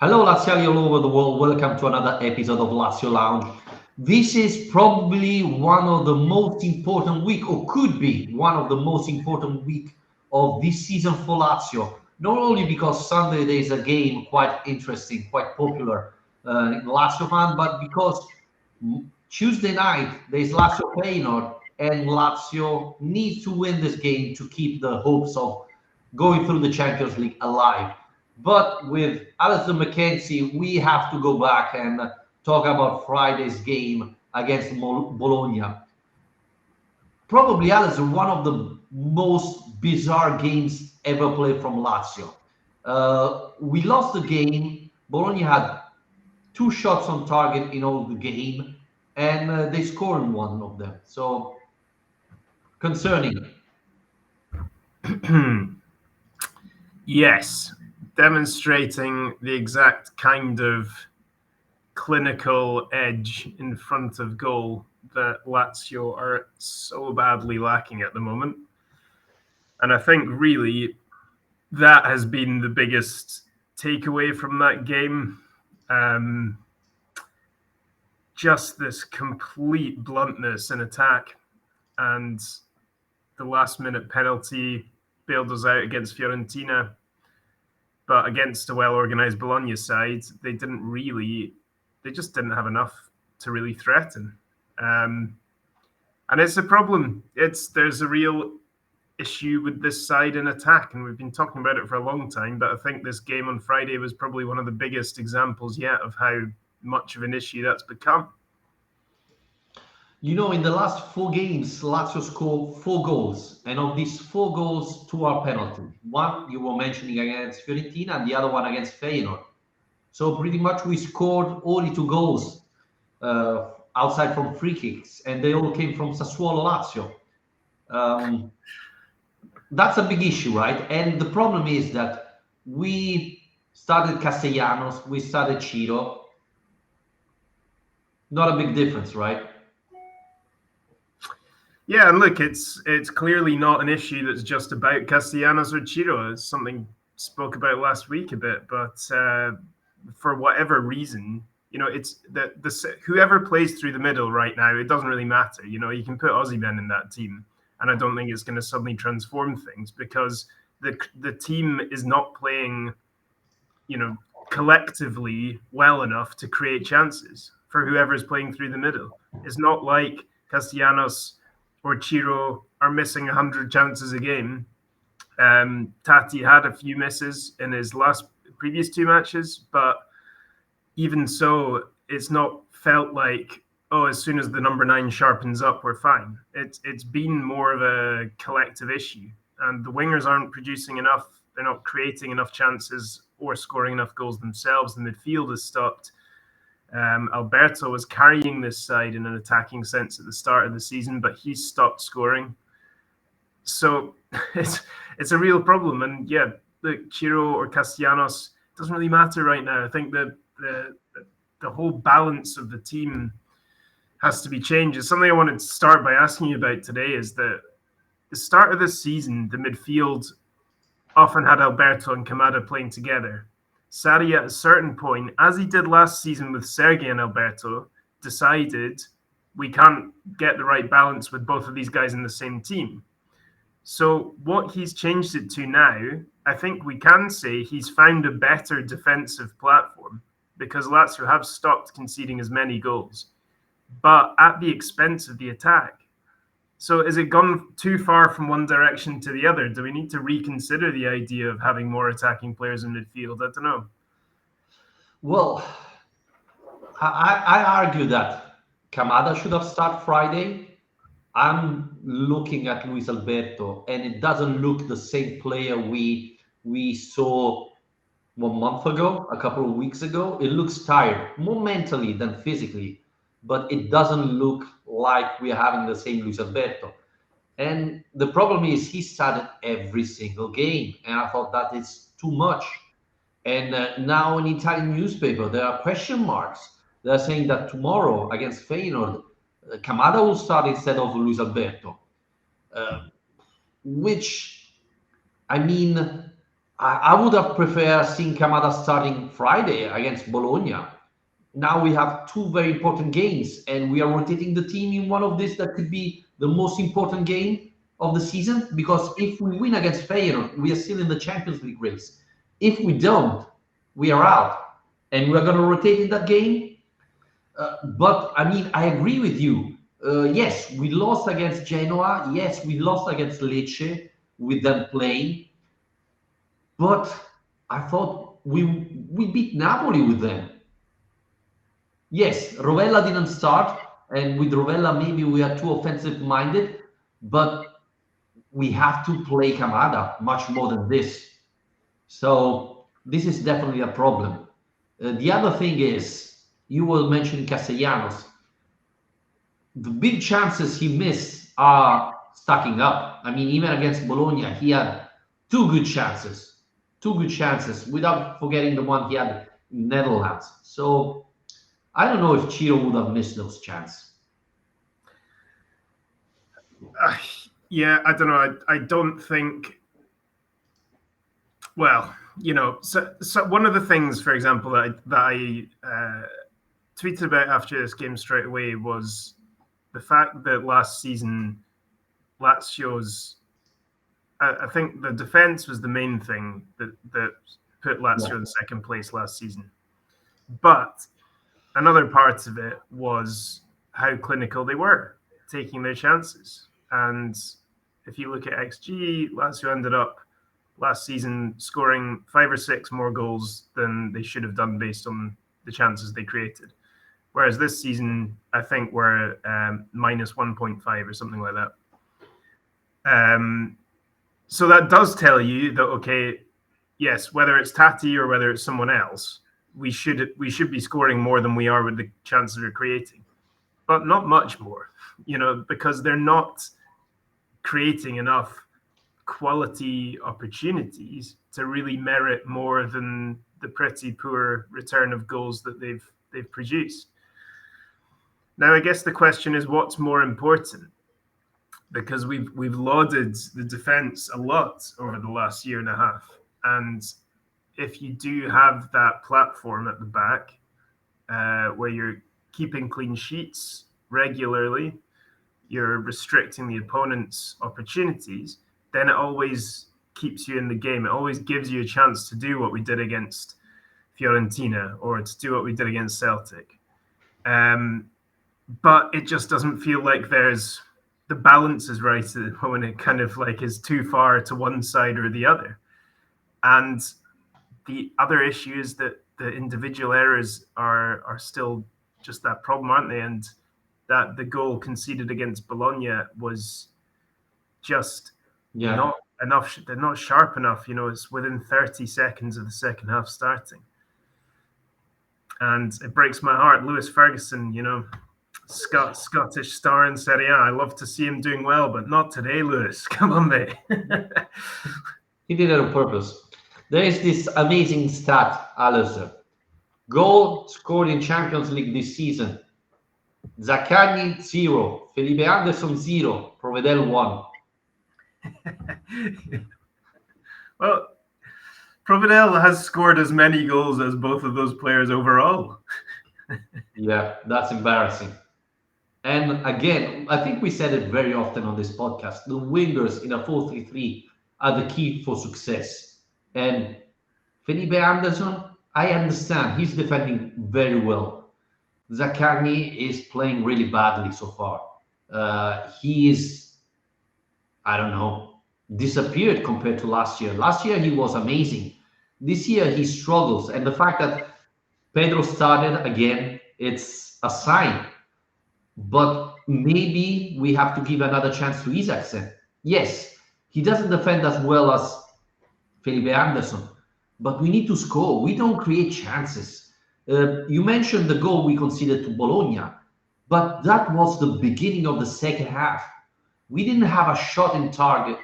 Hello, Laziali all over the world. Welcome to another episode of Lazio Lounge. This is probably one of the most important week, or could be one of the most important week of this season for Lazio. Not only because Sunday there is a game quite interesting, quite popular in Lazio fan, but because Tuesday night there is Lazio Feyenoord, and Lazio needs to win this game to keep the hopes of going through the Champions League alive. But with Alison McKenzie, we have to go back and talk about Friday's game against Bologna. Probably, Alison, one of the most bizarre games ever played from Lazio. We lost the game. Bologna had two shots on target in all the game, and they scored one of them. So concerning. Yes, demonstrating the exact kind of clinical edge in front of goal that Lazio are so badly lacking at the moment. And I think really that has been the biggest takeaway from that game. Just this complete bluntness in attack, and the last minute penalty bailed us out against Fiorentina. But against a well-organized Bologna side, they just didn't have enough to really threaten. And it's a problem. There's a real issue with this side in attack, and we've been talking about it for a long time, but I think this game on Friday was probably one of the biggest examples yet of how much of an issue that's become. You know, in the last four games, Lazio scored 4 goals, and of these 4 goals, 2 are penalty. One you were mentioning against Fiorentina, and the other one against Feyenoord. So pretty much we scored only 2 goals outside from free kicks, and they all came from Sassuolo Lazio. That's a big issue, right? And the problem is that we started Castellanos, we started Ciro. Not a big difference, right? Yeah, and look, it's clearly not an issue that's just about Castellanos or Ciro. It's something spoke about last week a bit, but for whatever reason, it's whoever plays through the middle right now, it doesn't really matter. You can put Osimhen in that team, and I don't think it's going to suddenly transform things because the team is not playing, collectively well enough to create chances for whoever's playing through the middle. It's not like Castellanos or Ciro are missing 100 chances a game. Tati had a few misses in his previous 2 matches, but even so, it's not felt like, as soon as the number 9 sharpens up, we're fine. It's been more of a collective issue, and the wingers aren't producing enough. They're not creating enough chances or scoring enough goals themselves. The midfield has stopped. Alberto was carrying this side in an attacking sense at the start of the season, but he's stopped scoring. So it's a real problem. And yeah, the Ciro or Castellanos doesn't really matter right now. I think that the whole balance of the team has to be changed. It's something I wanted to start by asking you about today is that the start of this season, the midfield often had Alberto and Kamada playing together. Sarri at a certain point, as he did last season with Sergei and Alberto, decided we can't get the right balance with both of these guys in the same team. So what he's changed it to now, I think we can say he's found a better defensive platform because Lazio have stopped conceding as many goals, but at the expense of the attack. So has it gone too far from one direction to the other? Do we need to reconsider the idea of having more attacking players in midfield? I don't know. Well, I argue that Kamada should have started Friday. I'm looking at Luis Alberto, and it doesn't look the same player we saw 1 month ago, a couple of weeks ago. It looks tired, more mentally than physically, but it doesn't look like we're having the same Luis Alberto. And the problem is he started every single game, and I thought that is too much. And now in Italian newspaper, there are question marks. They're saying that tomorrow against Feyenoord, Kamada will start instead of Luis Alberto, which, I mean, I would have preferred seeing Kamada starting Friday against Bologna. Now we have two very important games, and we are rotating the team in one of these that could be the most important game of the season. Because if we win against Feyenoord, we are still in the Champions League race. If we don't, we are out, and we are going to rotate in that game. But I mean, I agree with you. Yes, we lost against Genoa. Yes, we lost against Lecce with them playing. But I thought we beat Napoli with them. Yes, Rovella didn't start, and with Rovella maybe we are too offensive minded, but we have to play Kamada much more than this. So this is definitely a problem. The other thing is, you will mention Castellanos. The big chances he missed are stacking up. I mean, even against Bologna, he had two good chances, without forgetting the one he had in Netherlands. So I don't know if Chiro would have missed those chances. Yeah, I don't know. I don't think. Well, so one of the things, for example, that I tweeted about after this game straight away was the fact that last season Lazio's. I think the defense was the main thing that put Lazio in second place last season, but another part of it was how clinical they were, taking their chances. And if you look at XG, Lazio ended up last season scoring 5 or 6 more goals than they should have done based on the chances they created. Whereas this season, I think we're minus 1.5 or something like that. So that does tell you that, okay, yes, whether it's Tati or whether it's someone else, we should be scoring more than we are with the chances we're creating, but not much more, because they're not creating enough quality opportunities to really merit more than the pretty poor return of goals that they've produced. Now, I guess the question is, what's more important? Because we've lauded the defense a lot over the last year and a half, and if you do have that platform at the back where you're keeping clean sheets regularly, you're restricting the opponent's opportunities, then it always keeps you in the game. It always gives you a chance to do what we did against Fiorentina or to do what we did against Celtic. But it just doesn't feel like the balance is right when it kind of like is too far to one side or the other. And the other issue is that the individual errors are still just that problem, aren't they? And that the goal conceded against Bologna was just not enough. They're not sharp enough. It's within 30 seconds of the second half starting. And it breaks my heart. Lewis Ferguson, Scottish star in Serie A. I love to see him doing well, but not today, Lewis. Come on, mate. He did it on purpose. There is this amazing stat, Alasdair. Goal scored in Champions League this season. Zaccagni 0, Felipe Anderson 0, Provedel 1. Well, Provedel has scored as many goals as both of those players overall. Yeah, that's embarrassing. And again, I think we said it very often on this podcast. The wingers in a 4-3-3 are the key for success. And Felipe Anderson, I understand he's defending very well. Zaccagni is playing really badly so far. He is, I don't know, disappeared compared to last year. Last year he was amazing. This year he struggles. And the fact that Pedro started again, it's a sign. But maybe we have to give another chance to Isaacsen. Yes, he doesn't defend as well as Felipe Anderson, but we need to score. We don't create chances. You mentioned the goal we conceded to Bologna, but that was the beginning of the second half. We didn't have a shot on target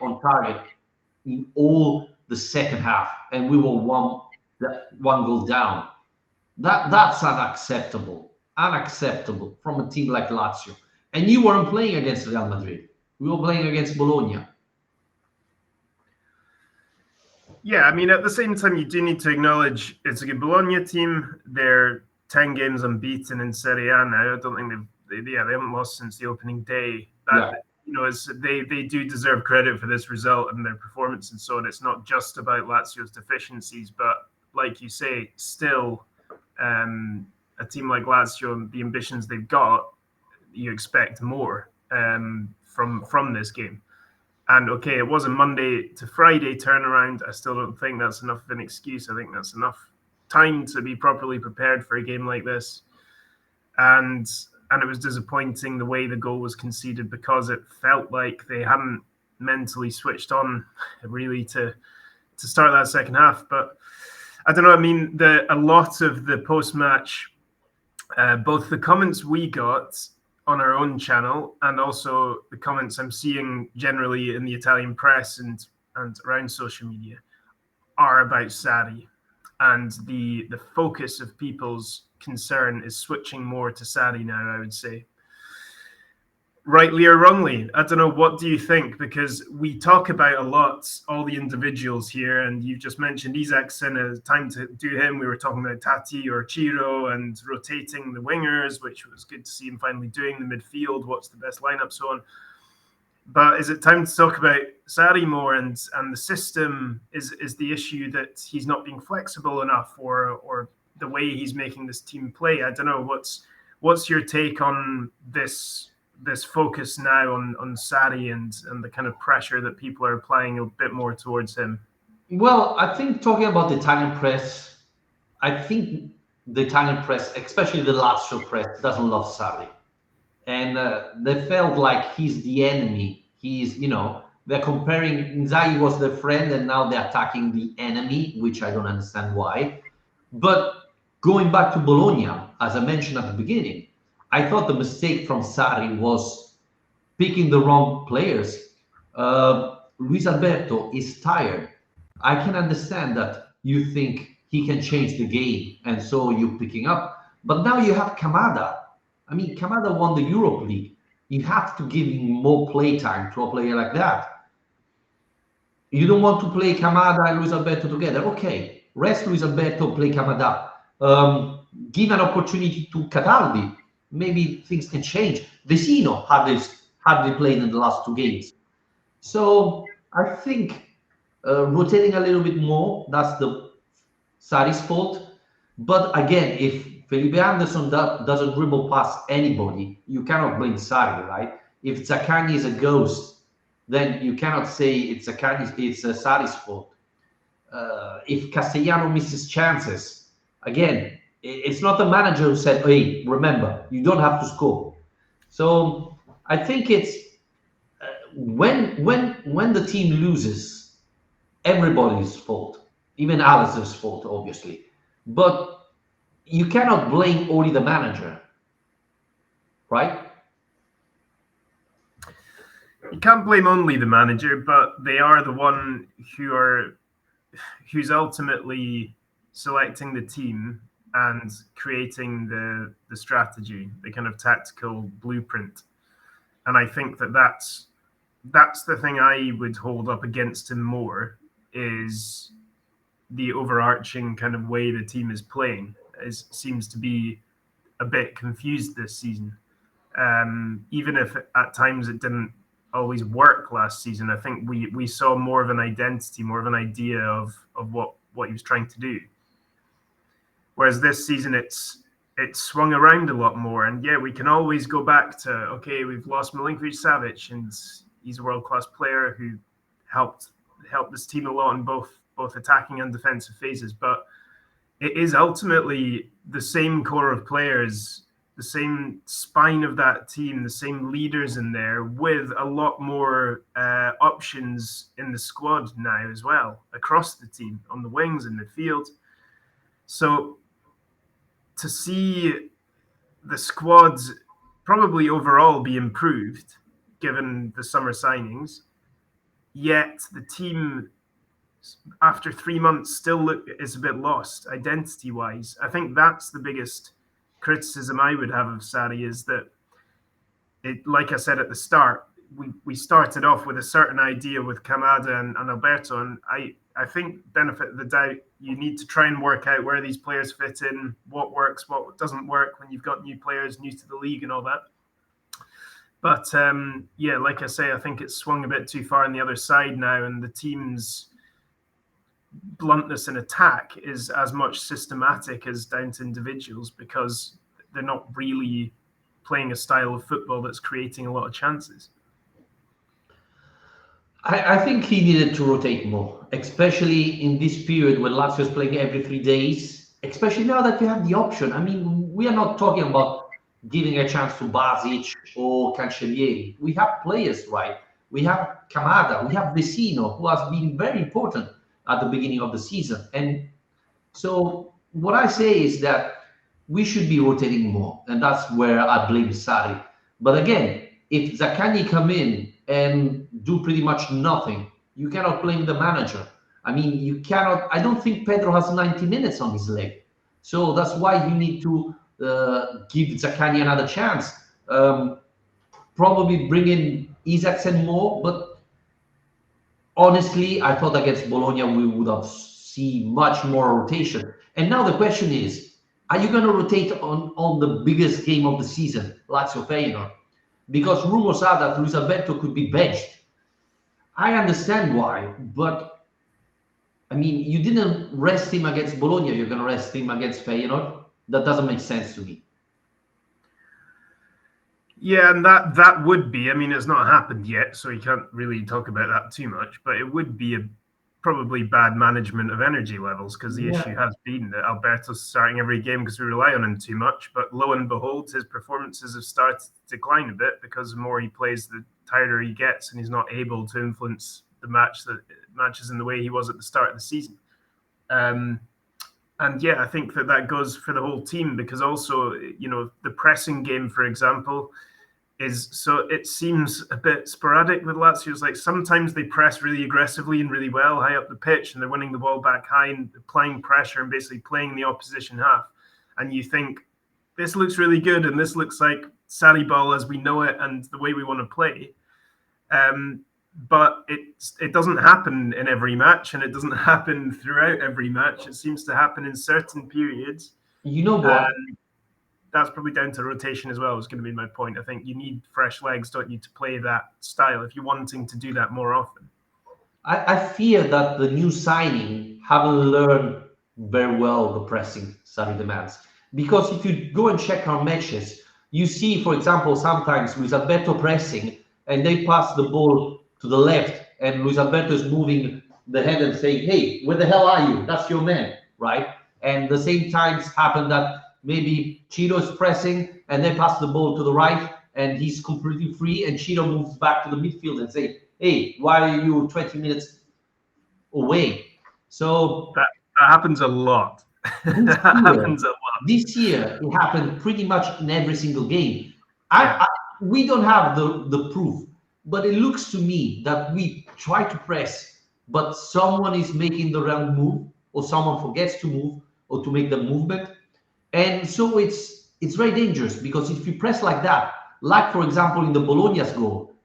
in all the second half, and we were one goal down. That's unacceptable from a team like Lazio. And you weren't playing against Real Madrid. We were playing against Bologna. Yeah, I mean, at the same time, you do need to acknowledge it's a good Bologna team. They're 10 games unbeaten in Serie A now. I don't think they haven't lost since the opening day. Yeah. They do deserve credit for this result and their performance and so on. It's not just about Lazio's deficiencies, but like you say, still a team like Lazio and the ambitions they've got, you expect more from this game. And okay, it was a Monday to Friday turnaround. I still don't think that's enough of an excuse. I think that's enough time to be properly prepared for a game like this. And it was disappointing the way the goal was conceded because it felt like they hadn't mentally switched on really to start that second half. But I don't know. I mean, a lot of the post match, both the comments we got on our own channel and also the comments I'm seeing generally in the Italian press and around social media are about Sarri, and the focus of people's concern is switching more to Sarri now, I would say. Rightly or wrongly, I don't know. What do you think? Because we talk about a lot, all the individuals here, and you've just mentioned Isaacson. Time to do him. We were talking about Tati or Chiro and rotating the wingers, which was good to see him finally doing the midfield. What's the best lineup, so on. But is it time to talk about Sarri more and the system? Is the issue that he's not being flexible enough, or the way he's making this team play? I don't know. What's your take on this focus now on Sarri and the kind of pressure that people are applying a bit more towards him? Well, I think talking about the Italian press, I think the Italian press, especially the Lazio press, doesn't love Sarri. And they felt like he's the enemy. They're comparing Inzaghi was their friend, and now they're attacking the enemy, which I don't understand why. But going back to Bologna, as I mentioned at the beginning, I thought the mistake from Sarri was picking the wrong players. Luis Alberto is tired. I can understand that you think he can change the game, and so you're picking up. But now you have Kamada. I mean, Kamada won the Europe League. You have to give him more playtime to a player like that. You don't want to play Kamada and Luis Alberto together. Okay, rest Luis Alberto, play Kamada. Give an opportunity to Cataldi. Maybe things can change. Vecino hardly played in the last two games. So I think rotating a little bit more, that's the Sarri's fault. But again, if Felipe Anderson doesn't dribble past anybody, you cannot blame Sarri, right? If Zaccagni is a ghost, then you cannot say it's Sarri's fault. If Castellano misses chances, again, it's not the manager who said, "Hey, remember, you don't have to score." So I think it's when the team loses, everybody's fault, even Alistair's fault, obviously. But you cannot blame only the manager, right? You can't blame only the manager, but they are the one who's ultimately selecting the team and creating the strategy, the kind of tactical blueprint. And I think that's the thing I would hold up against him more, is the overarching kind of way the team is playing. Seems to be a bit confused this season. Even if at times it didn't always work last season, I think we saw more of an identity, more of an idea of what he was trying to do. Whereas this season it's swung around a lot more. And yeah, we can always go back to, okay, we've lost Milinkovic-Savic, and he's a world-class player who helped this team a lot in both attacking and defensive phases. But it is ultimately the same core of players, the same spine of that team, the same leaders in there, with a lot more options in the squad now as well, across the team, on the wings and midfield. So to see the squads probably overall be improved, given the summer signings, yet the team after 3 months still is a bit lost identity-wise. I think that's the biggest criticism I would have of Sarri, is that like I said at the start, we started off with a certain idea with Kamada and Alberto, and I I think benefit of the doubt, you need to try and work out where these players fit in, what works, what doesn't work when you've got new players, new to the league and all that. But yeah, like I say, I think it's swung a bit too far on the other side now, and the team's bluntness in attack is as much systematic as down to individuals, because they're not really playing a style of football that's creating a lot of chances. I think he needed to rotate more, especially in this period when Lazio is playing every 3 days, especially now that you have the option. I mean, we are not talking about giving a chance to Basic or Cancellieri. We have players, right? We have Kamada, we have Vecino, who has been very important at the beginning of the season. And so what I say is that we should be rotating more, and that's where I blame Sarri. But again, if Zaccagni come in and do pretty much nothing, you cannot blame the manager. I mean, you cannot. I don't think Pedro has 90 minutes on his leg, so that's why you need to give Zaccagni another chance. Probably bring in Isaacsen more, but honestly, I thought against Bologna we would have seen much more rotation. And now the question is, are you going to rotate on the biggest game of the season, Lazio Feyenoord? Because rumors are that Luis Alberto could be benched. I understand why, but I mean, you didn't rest him against Bologna, you're going to rest him against Feyenoord? That doesn't make sense to me. Yeah, and that would be, I mean, it's not happened yet, so you can't really talk about that too much, but it would be probably bad management of energy levels, because the issue has been that Alberto's starting every game because we rely on him too much, but lo and behold, his performances have started to decline a bit because the more he plays, the tireder he gets, and he's not able to influence the matches in the way he was at the start of the season. And yeah, I think that goes for the whole team, because also, the pressing game, for example, it seems a bit sporadic with Lazio. It's like sometimes they press really aggressively and really well high up the pitch, and they're winning the ball back high and applying pressure and basically playing the opposition half. And you think, this looks really good, and this looks like Sarri ball as we know it and the way we want to play. But it doesn't happen in every match, and it doesn't happen throughout every match. It seems to happen in certain periods. You know what? That's probably down to rotation as well, is going to be my point. I think you need fresh legs, don't you, to play that style if you're wanting to do that more often. I fear that the new signing haven't learned very well the pressing Sarri demands. Because if you go and check our matches, you see, for example, sometimes Luis Alberto pressing, and they pass the ball to the left, and Luis Alberto is moving the head and saying, hey, where the hell are you? That's your man, right? And the same times happen that maybe Ciro is pressing and they pass the ball to the right and he's completely free, and Ciro moves back to the midfield and say, hey, why are you 20 minutes away? So that happens a lot. Happens a lot. This year, it happened pretty much in every single game. We don't have the proof, but it looks to me that we try to press, but someone is making the wrong move, or someone forgets to move or to make the movement. And so it's very dangerous, because if you press like that, like for example in the Bologna's goal,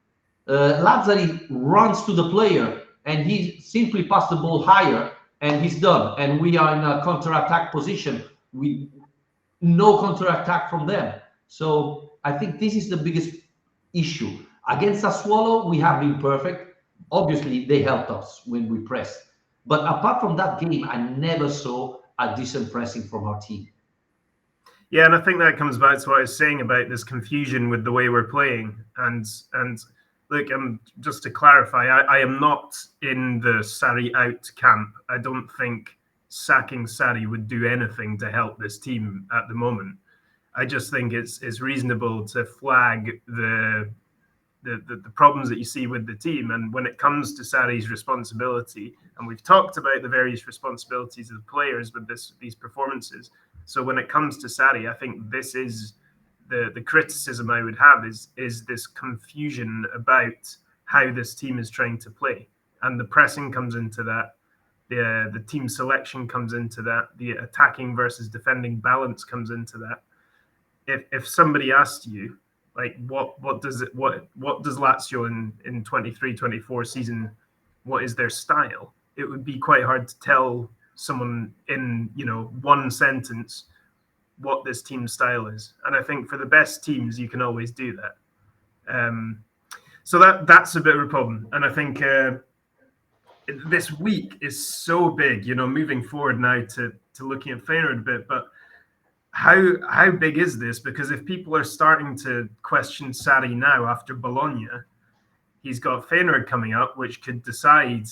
Lazzari runs to the player and he simply passed the ball higher and he's done. And we are in a counter-attack position with no counter-attack from them. So I think this is the biggest issue. Against Sassuolo, we have been perfect. Obviously, they helped us when we pressed. But apart from that game, I never saw a decent pressing from our team. Yeah, and I think that comes back to what I was saying about this confusion with the way we're playing. And look, just to clarify, I am not in the Sarri out camp. I don't think sacking Sarri would do anything to help this team at the moment. I just think it's reasonable to flag the problems that you see with the team. And when it comes to Sarri's responsibility, and we've talked about the various responsibilities of the players with these performances. So when it comes to Sarri, I think this is the criticism I would have is this confusion about how this team is trying to play. And the pressing comes into that. The team selection comes into that. The attacking versus defending balance comes into that. If somebody asked you, like, what does Lazio in 23-24 season, what is their style? it would be quite hard to tell someone in, one sentence what this team's style is. And I think for the best teams, you can always do that. So that's a bit of a problem. And I think this week is so big, moving forward now to looking at Feyenoord a bit. But how big is this? Because if people are starting to question Sarri now after Bologna, he's got Feyenoord coming up, which could decide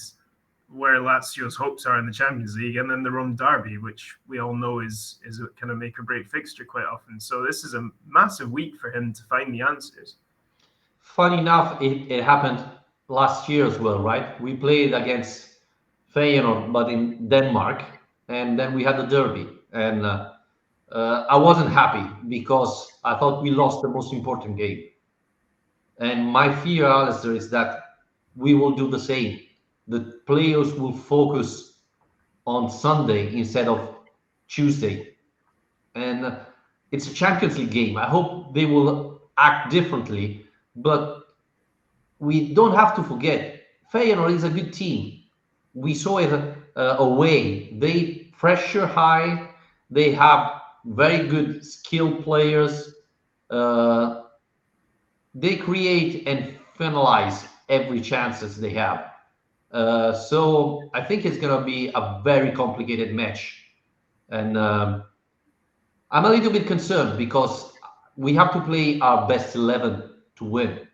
where Lazio's hopes are in the Champions League, and then the Rome derby, which we all know is a kind of make or break fixture quite often. So this is a massive week for him to find the answers. Funny enough, it happened last year as well, right? We played against Feyenoord, but in Denmark, and then we had the derby, and I wasn't happy because I thought we lost the most important game. And my fear, Alistair, is that we will do the same. The players will focus on Sunday instead of Tuesday. And it's a Champions League game. I hope they will act differently. But we don't have to forget, Feyenoord is a good team. We saw it away. They pressure high. They have very good skilled players. Uh, they create and finalize every chances they have. So I think it's going to be a very complicated match, and I'm a little bit concerned because we have to play our best 11 to win.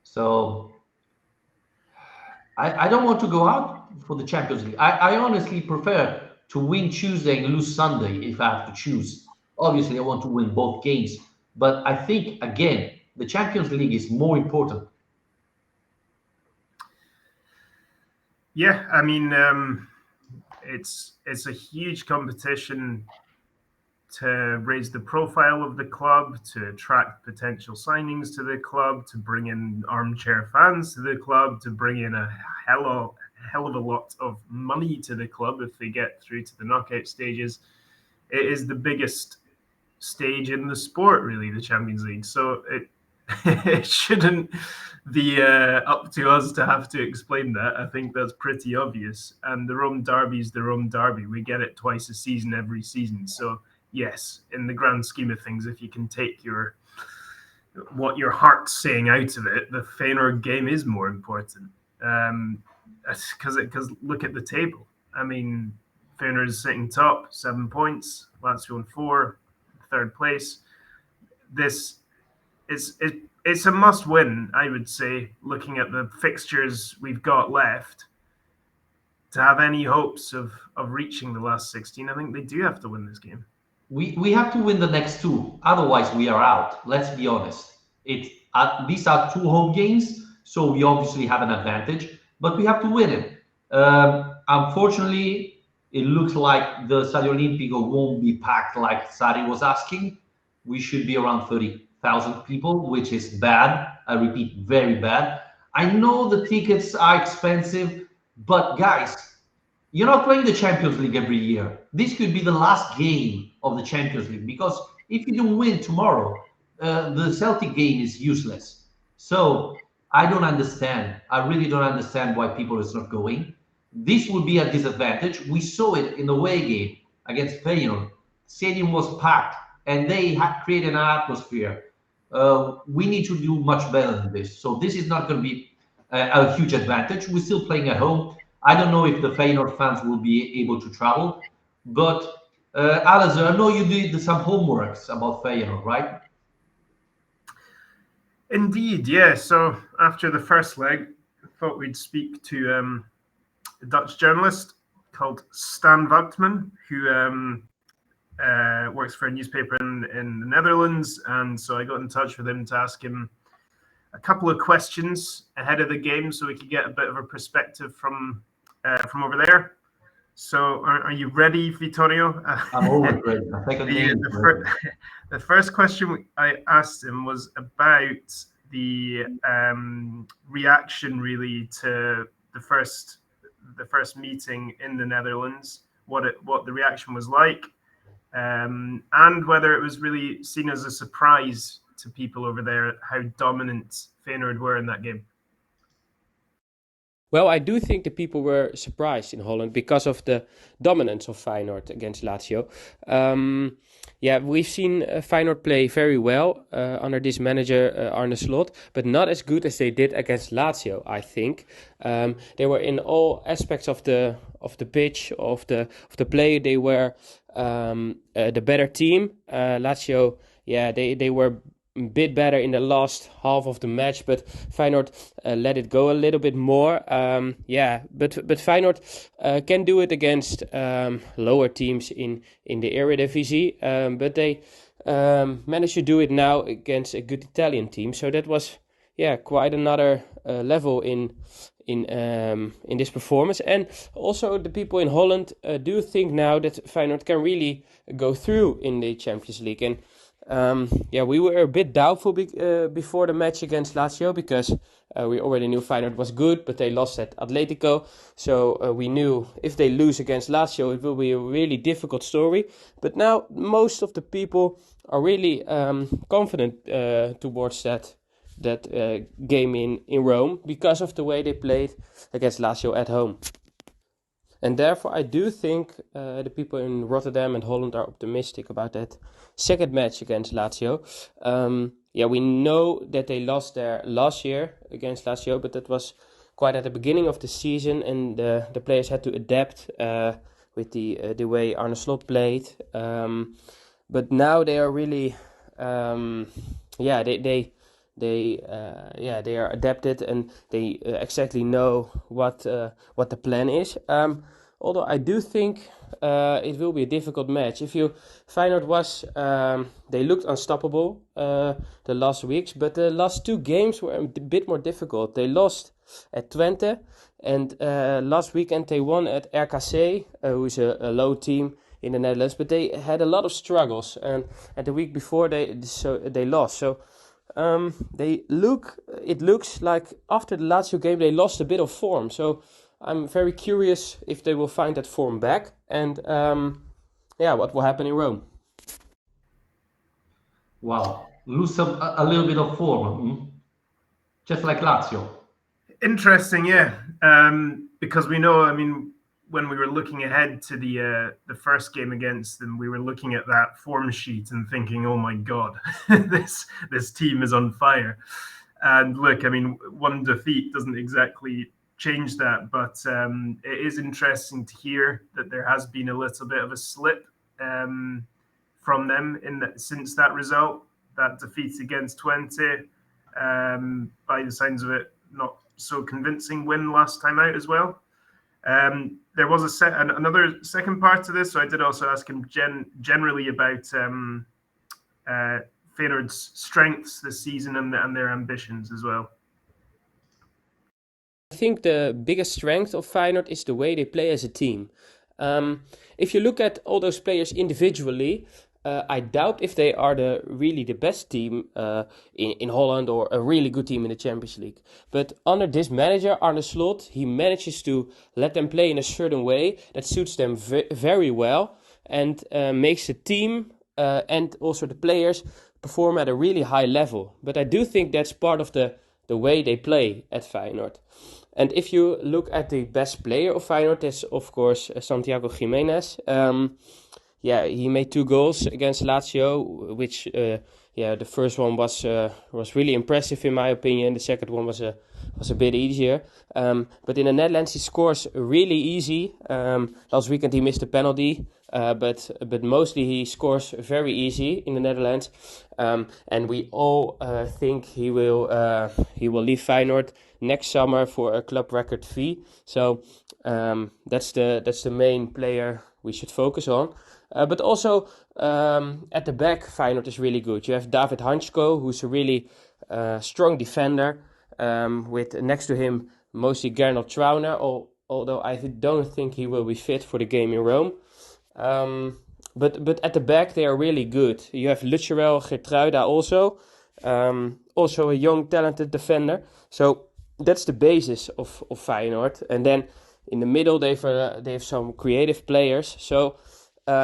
So I don't want to go out for the Champions League. I honestly prefer to win Tuesday and lose Sunday if I have to choose. Obviously, I want to win both games, but I think again the Champions League is more important. Yeah, I mean, it's a huge competition to raise the profile of the club, to attract potential signings to the club, to bring in armchair fans to the club, to bring in a hell of a lot of money to the club if they get through to the knockout stages. It is the biggest stage in the sport, really, the Champions League. So it shouldn't be up to us to have to explain that. I think that's pretty obvious. And the Rome derby is the Rome derby. We get it twice a season, every season. So yes, in the grand scheme of things, if you can take what your heart's saying out of it, the Feyenoord game is more important. Because look at the table. I mean, Feyenoord is sitting top, 7 points. Lazio on 4, third place. This it's a must win, I would say, looking at the fixtures we've got left. To have any hopes of reaching the last 16, I think they do have to win this game. We have to win the next two, otherwise we are out. Let's be honest. These are two home games, so we obviously have an advantage, but we have to win it. Unfortunately, it looks like the Stadio Olimpico won't be packed like Sarri was asking. We should be around 30,000 people, which is bad. I repeat, very bad. I know the tickets are expensive, but guys, you're not playing the Champions League every year. This could be the last game of the Champions League because if you don't win tomorrow, the Celtic game is useless. So I don't understand. I really don't understand why people is not going. This would be a disadvantage. We saw it in the away game against Feyenoord. Stadium was packed and they had created an atmosphere. We need to do much better than this. So this is not going to be a huge advantage. We're still playing at home. I don't know if the Feyenoord fans will be able to travel, but Alasdair, I know you did some homeworks about Feyenoord, right? Indeed, yeah. So after the first leg, I thought we'd speak to a Dutch journalist called Stan Wagtman, who works for a newspaper in the Netherlands. And so I got in touch with him to ask him a couple of questions ahead of the game so we could get a bit of a perspective from over there. So are you ready, Vittorio? I'm always ready. I think the first question I asked him was about the reaction really to the first meeting in the Netherlands, what the reaction was like, and whether it was really seen as a surprise to people over there how dominant Feyenoord were in that game. Well, I do think the people were surprised in Holland because of the dominance of Feyenoord against Lazio. We've seen Feyenoord play very well under this manager Arne Slot, but not as good as they did against Lazio. I think they were in all aspects of the pitch of the play. They were the better team. Lazio, they were a bit better in the last half of the match, but Feyenoord let it go a little bit more. But Feyenoord can do it against lower teams in the Eredivisie, but they managed to do it now against a good Italian team. So that was quite another level in this performance. And also the people in Holland do think now that Feyenoord can really go through in the Champions League. And we were a bit doubtful before the match against Lazio because we already knew Feyenoord was good, but they lost at Atletico. So we knew if they lose against Lazio, it will be a really difficult story. But now most of the people are really confident towards that game in Rome because of the way they played against Lazio at home. And therefore, I do think the people in Rotterdam and Holland are optimistic about that second match against Lazio. We know that they lost there last year against Lazio, but that was quite at the beginning of the season, and the players had to adapt with the way Arne Slot played. But now they are really, they are adapted and they exactly know what the plan is. Although I do think it will be a difficult match. Feyenoord was they looked unstoppable the last weeks, but the last two games were a bit more difficult. They lost at Twente, and last weekend they won at RKC, who is a low team in the Netherlands, but they had a lot of struggles, and the week before they lost. So it looks like after the Lazio game they lost a bit of form. So I'm very curious if they will find that form back, and what will happen in Rome. Wow, lose a little bit of form, just like Lazio. Interesting, yeah. Because we know, when we were looking ahead to the first game against them, we were looking at that form sheet and thinking, "Oh my God, this team is on fire." And look, one defeat doesn't exactly change that, but it is interesting to hear that there has been a little bit of a slip from them since that result, that defeat against Twente. By the signs of it, not so convincing win last time out as well. There was another second part to this, so I did also ask him generally about Feyenoord's strengths this season and their ambitions as well. I think the biggest strength of Feyenoord is the way they play as a team. If you look at all those players individually, I doubt if they are really the best team in Holland or a really good team in the Champions League. But under this manager, Arne Slot, he manages to let them play in a certain way that suits them very well and makes the team and also the players perform at a really high level. But I do think that's part of the way they play at Feyenoord. And if you look at the best player of Feyenoord, that's of course Santiago Giménez. He made 2 goals against Lazio, which the first one was really impressive in my opinion. The second one was a bit easier. But in the Netherlands, he scores really easy. Last weekend he missed a penalty, but mostly he scores very easy in the Netherlands. And we all think he will leave Feyenoord next summer for a club record fee. So that's the main player we should focus on. But also at the back, Feyenoord is really good. You have David Hansko, who's a really strong defender, with next to him mostly Gernot Trauner, although I don't think he will be fit for the game in Rome. But at the back, they are really good. You have Lucherel Geertruida also a young, talented defender. So that's the basis of Feyenoord. And then in the middle, they have some creative players. So they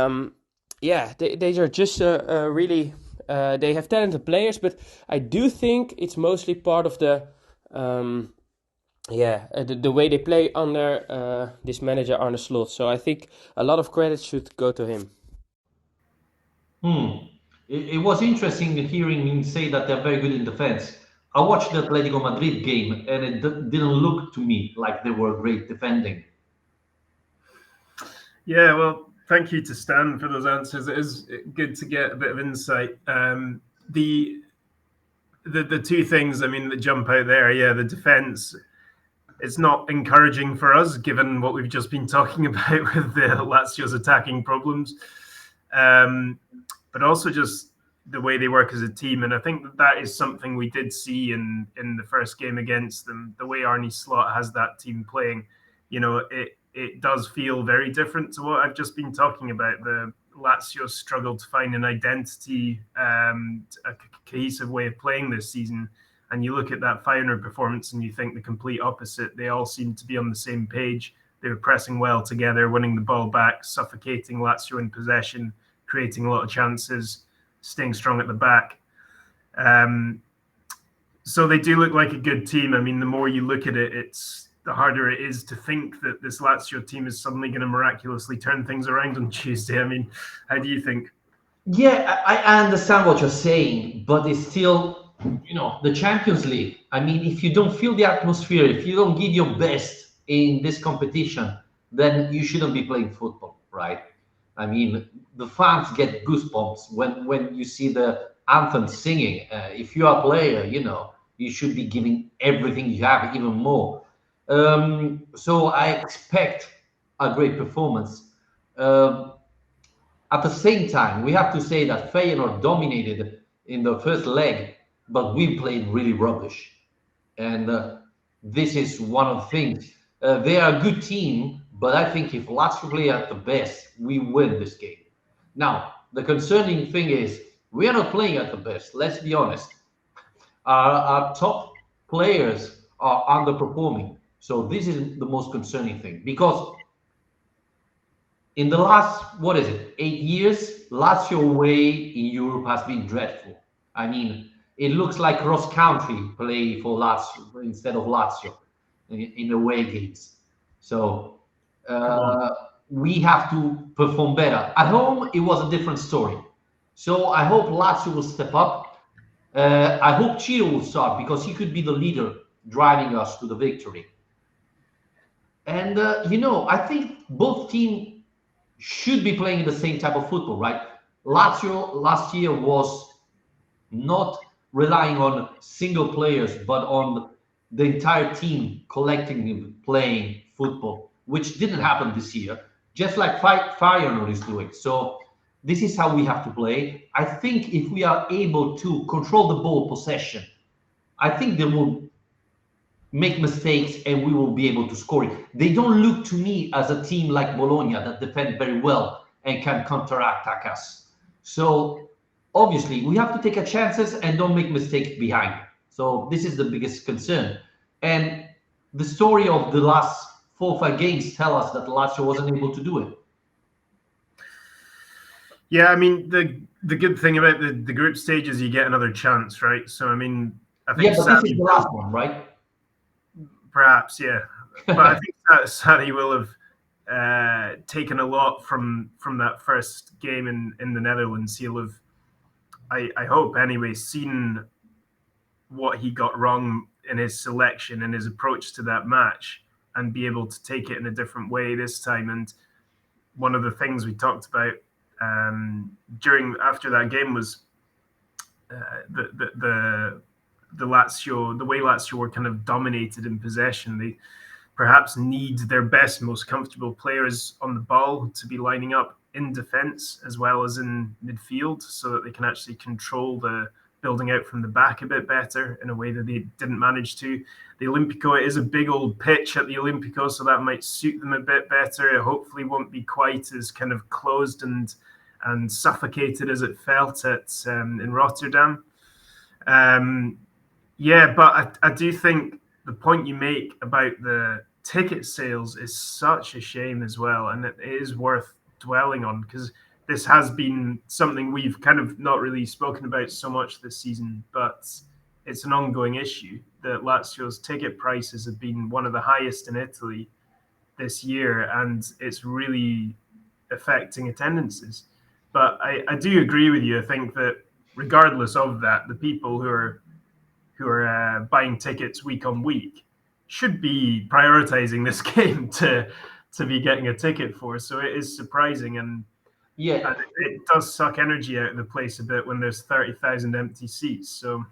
are just really they have talented players, but I do think it's mostly part of the Yeah, the way they play under this manager Arne Slot. So I think a lot of credit should go to him. Hmm. It was interesting hearing him say that they're very good in defense. I watched the Atletico Madrid game, and it didn't look to me like they were great defending. Yeah, well, thank you to Stan for those answers. It is good to get a bit of insight. The the two things, I mean, that jump out there, yeah, the defense. It's not encouraging for us, given what we've just been talking about with the Lazio's attacking problems, but also just the way they work as a team. And I think that is something we did see in the first game against them. The way Arne Slot has that team playing, it does feel very different to what I've just been talking about. The Lazio struggled to find an identity, a cohesive way of playing this season. And you look at that Feyenoord performance and you think the complete opposite. They all seem to be on the same page. They were pressing well together, winning the ball back, suffocating Lazio in possession, creating a lot of chances, staying strong at the back. So they do look like a good team. I mean, the more you look at it, the harder it is to think that this Lazio team is suddenly going to miraculously turn things around on Tuesday. I mean, how do you think? Yeah, I understand what you're saying, but it's still, the Champions League. I mean, if you don't feel the atmosphere, if you don't give your best in this competition, then you shouldn't be playing football, right? I mean, the fans get goosebumps when you see the anthem singing. If you are a player, you should be giving everything you have, even more. So I expect a great performance. Um at the same time, we have to say that Feyenoord dominated in the first leg, but we played really rubbish. And this is one of the things. They are a good team, but I think if Lazio play at the best, we win this game. Now, the concerning thing is we are not playing at the best. Let's be honest. Our top players are underperforming. So this is the most concerning thing because in the last, what is it, 8 years, Lazio away in Europe has been dreadful. I mean, it looks like cross country play for Lazio instead of Lazio in away games. So Come on. uh, we have to perform better. At home, it was a different story. So I hope Lazio will step up. I hope Ciro will start because he could be the leader driving us to the victory. And I think both teams should be playing the same type of football, right? Lazio last year was not relying on single players, but on the entire team collectively playing football, which didn't happen this year, just like Feyenoord is doing. So this is how we have to play. I think if we are able to control the ball possession, I think they will make mistakes and we will be able to score it. They don't look to me as a team like Bologna that defend very well and can counterattack us. So obviously we have to take our chances and don't make mistakes behind. So this is the biggest concern. And the story of the last 4 or 5 games tell us that Lazio wasn't able to do it. Yeah, I mean, the good thing about the group stage is you get another chance, right? So, I mean, I Yeah, think but this is Sarri the last one, right? perhaps, yeah. But I think that Sarri will have taken a lot from that first game in the Netherlands. He'll have, I hope anyway, seen what he got wrong in his selection and his approach to that match and be able to take it in a different way this time. And one of the things we talked about after that game was the Lazio, the way Lazio were kind of dominated in possession. They perhaps need their best, most comfortable players on the ball to be lining up in defence as well as in midfield, so that they can actually control the building out from the back a bit better in a way that they didn't manage to. The Olimpico, it is a big old pitch at the Olimpico, so that might suit them a bit better. It hopefully won't be quite as kind of closed and suffocated as it felt at in Rotterdam. Yeah, but I do think the point you make about the ticket sales is such a shame as well, and it is worth dwelling on because this has been something we've kind of not really spoken about so much this season, but it's an ongoing issue that Lazio's ticket prices have been one of the highest in Italy this year, and it's really affecting attendances. But I do agree with you. I think that regardless of that, the people who are buying tickets week on week should be prioritizing this game to be getting a ticket for. So it is surprising, and Yeah, it does suck energy out of the place a bit when there's 30,000 empty seats. So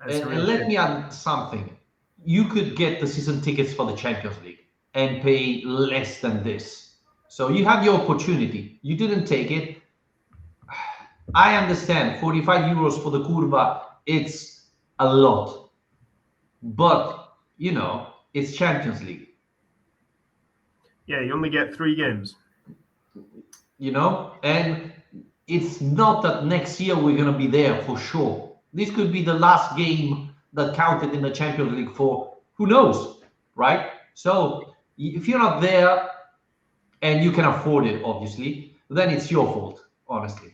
it's a and real let shame. me add something. You could get the season tickets for the Champions League and pay less than this. So you had your opportunity. You didn't take it. I understand 45 euros for the Curva, it's a lot. But, it's Champions League, Yeah, you only get 3 games. and it's not that next year we're going to be there for sure. This could be the last game that counted in the Champions League for who knows, right? So if you're not there and you can afford it, obviously, then it's your fault, honestly.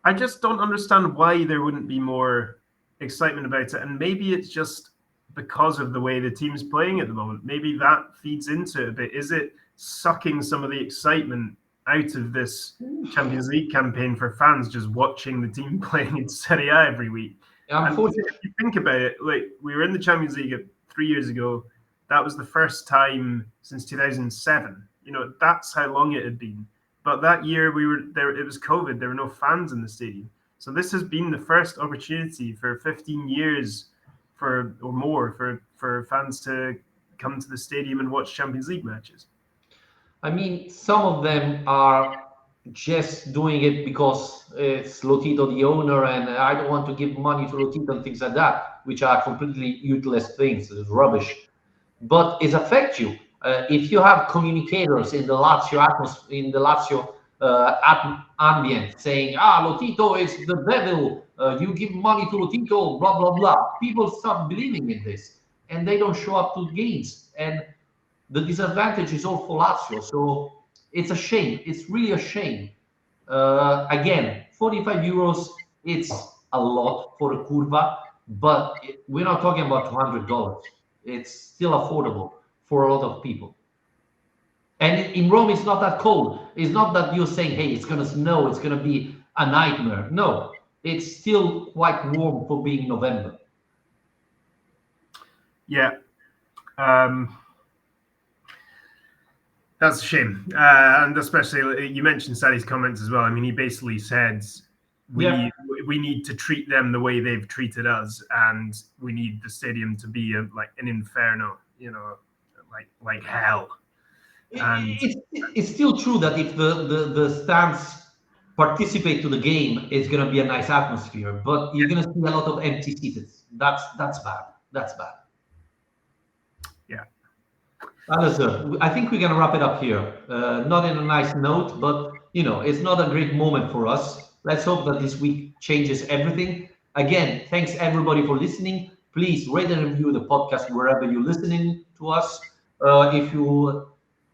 I just don't understand why there wouldn't be more excitement about it. And maybe it's just because of the way the team's playing at the moment. Maybe that feeds into it a bit. Is it sucking some of the excitement out of this Champions League campaign for fans just watching the team playing in Serie A every week? And if you think about it, like we were in the Champions League 3 years ago. That was the first time since 2007. That's how long it had been. But that year we were there. It was COVID. There were no fans in the stadium. So this has been the first opportunity for 15 years, or more, for fans to come to the stadium and watch Champions League matches. I mean, some of them are just doing it because it's Lotito the owner, and I don't want to give money to Lotito and things like that, which are completely useless things. It's rubbish. But it affects you. If you have communicators in the Lazio atmosphere, in the Lazio ambient, saying, Lotito is the devil, you give money to Lotito, blah, blah, blah. People start believing in this, and they don't show up to games. And the disadvantage is all for Lazio. So it's a shame. It's really a shame. Again, 45 euros, it's a lot for a curva, but we're not talking about $200. It's still affordable for a lot of people. And in Rome, it's not that cold. It's not that you're saying, hey, it's going to snow, it's going to be a nightmare. No, it's still quite warm for being November. Yeah. That's a shame. And especially, you mentioned Sarri's comments as well. I mean, he basically said, we need to treat them the way they've treated us, and we need the stadium to be like an inferno, like hell. And it's still true that if the stands participate to the game, it's going to be a nice atmosphere, but you're going to see a lot of empty seats. That's bad. That's bad. Yeah. Alasdair, I think we're going to wrap it up here. Not in a nice note, but it's not a great moment for us. Let's hope that this week changes everything. Again, thanks everybody for listening. Please rate and review the podcast wherever you're listening to us. If you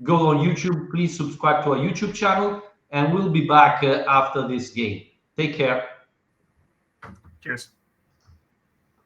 go on YouTube, please subscribe to our YouTube channel, and we'll be back after this game. Take care. Cheers.